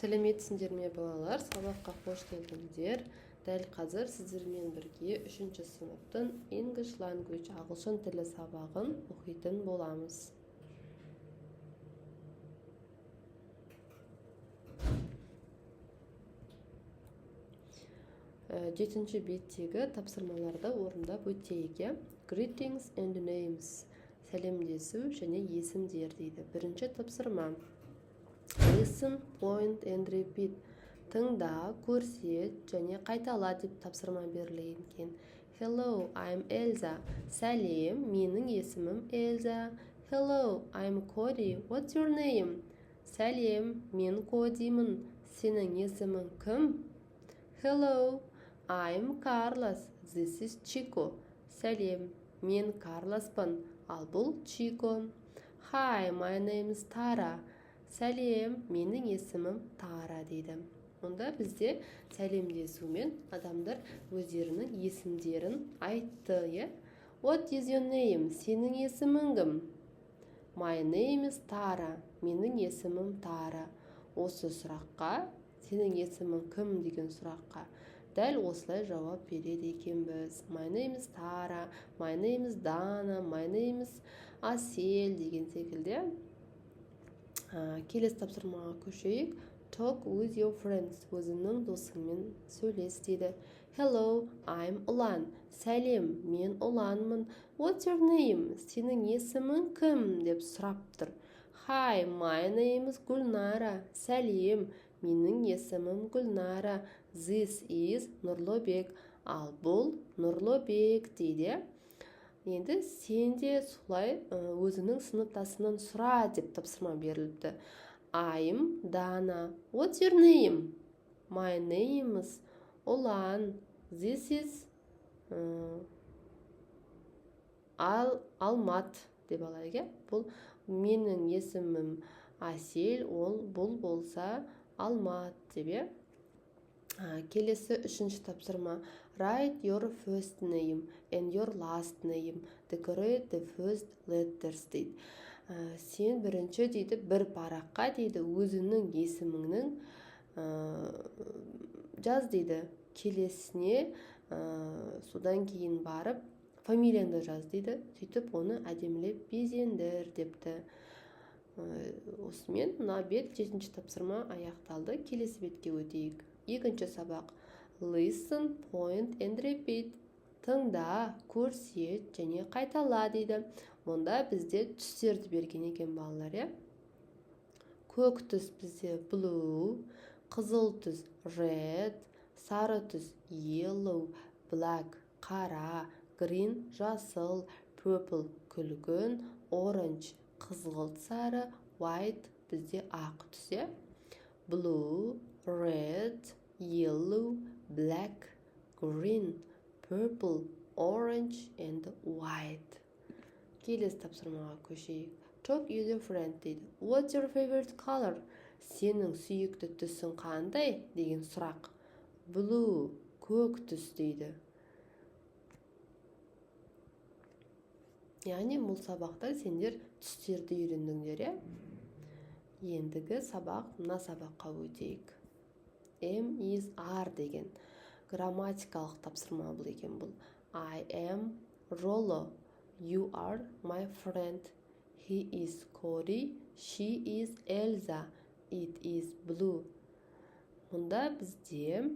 Сәлеметсіңдер ме балалар, сабаққа қош келдіңдер. Дәл қазір сіздермен бірге 3-ші сыныптың English Language ағылшын тілі сабағын оқитын боламыз. Жетінші беттегі тапсырмаларды орындап өтейік. Greetings and names. Сәлемдесу және есімдер дейді. Бірінші тапсырма. Listen, point and repeat. Тыңда, көрсет және қайтала деп тапсырма берілген. Hello, I'm Elsa. Сәлем, менің есімім Эльза. Hello, I'm Cody. What's your name? Сәлем, мен Кодимін. Сенің есімің кім? Hello, I'm Carlos. This is Chico. Сәлем, мен Карлоспын, ал бұл Чико. Hi, my name is Tara. Сәлем, менің есімім Тара дейді. Онда бізде сәлемдесумен адамдар өздерінің есімдерін айтты. What is your name? Сенің есімің кім? My name is Tara. Менің есімім Тара. Осы сұраққа, сенің есімің кім деген сұраққа дәл осылай жауап береді екенбіз. My name is Tara, my name is Dana, my name is Асел деген секілді. Келесі тапсырмаға көшейік. Talk with your friends. Өзіңнің досыңмен сөйлес дейді. Hello, I'm Ulan. Сәлем, мен Ұланмын. What's your name? Сенің есімің кім? деп сұрап тұр. Hi, my name is Gulnara. Сәлем, менің есімім Гүлнара. This is Нұрлыбек. Ал бұл Нұрлыбек дейді. Енді сен де солай өзінің сыныптасынан сұра деп тапсырма беріліпті. I'm Dana. What's your name? My name is Ulan. This is Алмат деп алайық. Бұл менің есімім Асел, бұл болса Алмат деп. Келесі 3-ші тапсырма. Write your first name and your last name. Decorate the first letters дейді. Сен бірінші дейді бір параққа дейді өзінің есіміңнің жаз дейді. Келесіне содан кейін барып фамилияңды жаз дейді. Сөйтіп оны әдемілеп безендір депті. Осымен мына бет 7-ші тапсырма аяқталды. Келесі бетке өтейік. Екінші сабақ. Listen, point and repeat. Тыңда, көрсет және қайтала дейді. Мұнда бізде түстерді берген екен балалар. Көк түс бізде blue, қызыл түс red, сары түс yellow, black қара, green жасыл, purple күлгін, orange қызғылт сары, white бізде ақ түс. Blue, red, yellow, black, green, purple, orange and white. Келесі тапсырмаға көшейік. Talk with your friend дейді. What's your favorite color? Сенің сүйікті түсің қандай деген сұрақ. Blue, көк түс дейді. Яғни бұл сабақта сендер түстерді үйрендіңдер. Ендігі сабақ мына сабаққа өтейік. M is R деген грамматикалық тапсырма бұл екен бұл. I am Rollo. You are my friend. He is Cody. She is Elsa. It is blue. Мұнда бізде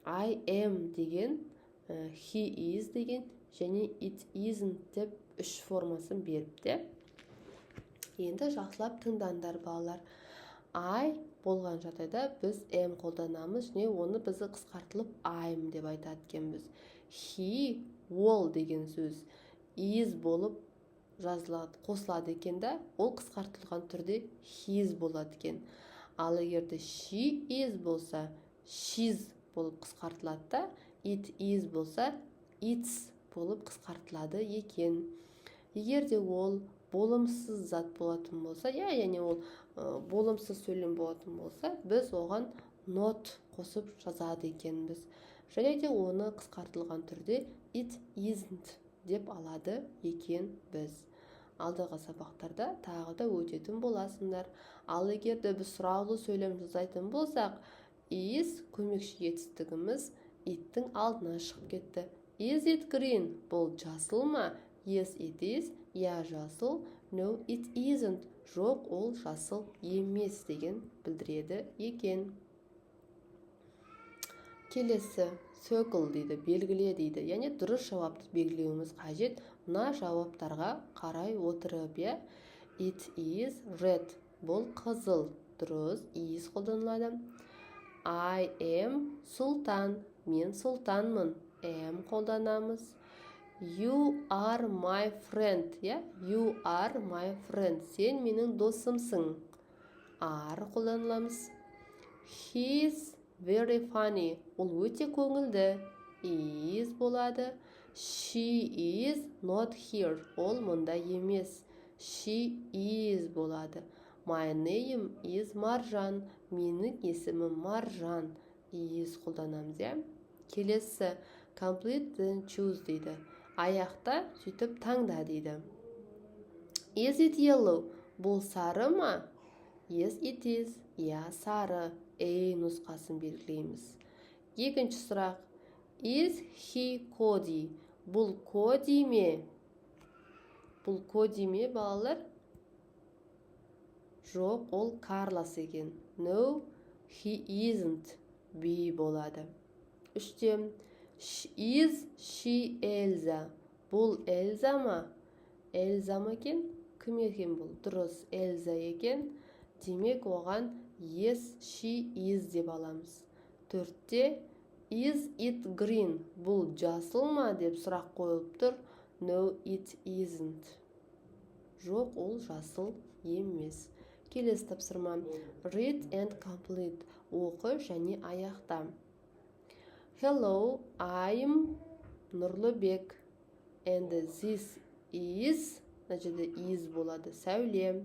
I am деген, he is деген және it isn't деп 3 формасын беріпті. Енді жақсылап тыңдандар балалар. I болған жағдайда біз am қолданамыз және оны бізді қысқартылып I'm деп айтады екенбіз. He, ол деген сөз is болып жазылады, қосылады екен да, ол қысқартылған түрде his болады екен. Ал егерде she is болса, she's болып қысқартылады да, it is болса, it's болып қысқартылады екен. Егерде ол болымсыз зат болатын болса, яғни ол болымсыз сөйлем болатын болса, біз оған not қосып жазады екенбіз. Және де оны қысқартылған түрде it isn't деп алады екен біз. алдағы сабақтарда тағы да өтетін боласыңдар. Ал егер де біз сұраулы сөйлем жасайтын болсақ, is көмекші етістігіміз iттің алдына шығып кетті. Is it green? Бұл жасыл ма? Yes, it is. Я жасыл. No, it isn't. Жоқ, ол жасыл емес деген білдіреді екен. Келесі circle дейді, белгіле дейді. Яғни дұрыс жауапты белгілеуіміз қажет. Мына жауаптарға қарай отырып, It is red. Бұл қызыл. Дұрыс, is қолданылады. I am Сұлтан. Мен сұлтанмын. Am қолданамыз. You are my friend. You are my friend. Сен менің досымсың. Are қолданыламыз. He's very funny. Ол өте көңілді. Is болады. She is not here. Ол мұнда емес. She is болады. My name is Маржан. Менің есімім Маржан. Is қолданамыз, Келесі complete then choose дейді. Аяқта сөйтіп таңда дейді. Is it yellow? Бұл сары ма? Yes, it is. Сары. Нұсқасын белгілейміз. Екінші сұрақ. Is he Cody? Бұл Cody ме? Бұл Cody ме, балалар? Жоқ, ол Карлос екен. No, he isn't. B болады. Үште. Is she Elsa? Бұл Эльза ма? Эльза ма екен? Кім екен бұл? Дұрыс, Эльза екен. Демек оған yes, she is деп аламыз. Төртте. Is it green? Бұл жасыл ма деп сұрақ қойылып тұр. No, it isn't. Жоқ, ол жасыл емес. Келесі тапсырма. Read and complete. Оқы және аяқта. Hello, I'm Нұрлыбек. And this is, is болады, Сәуле.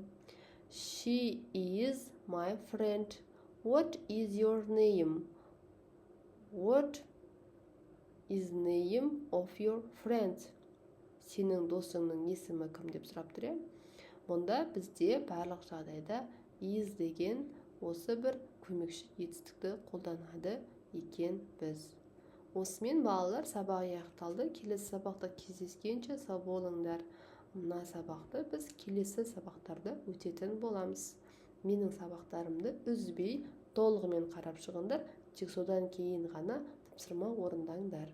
She is my friend. What is your name? What is name of your friend? Сенің досыңның есімі кім деп сұрап тұр, Мұнда бізде барлық жағдайда is деген осы бір көмекші етістікті қолданады екен біз. Осымен балалар сабақ аяқталды. Келесі сабақта кездескенше сау болыңдар. Мына сабақты біз келесі сабақтарда өтетін боламыз. Менің сабақтарымды үзбей толығымен қарап шығыңдар, тек содан кейін ғана тапсырма орындаңдар.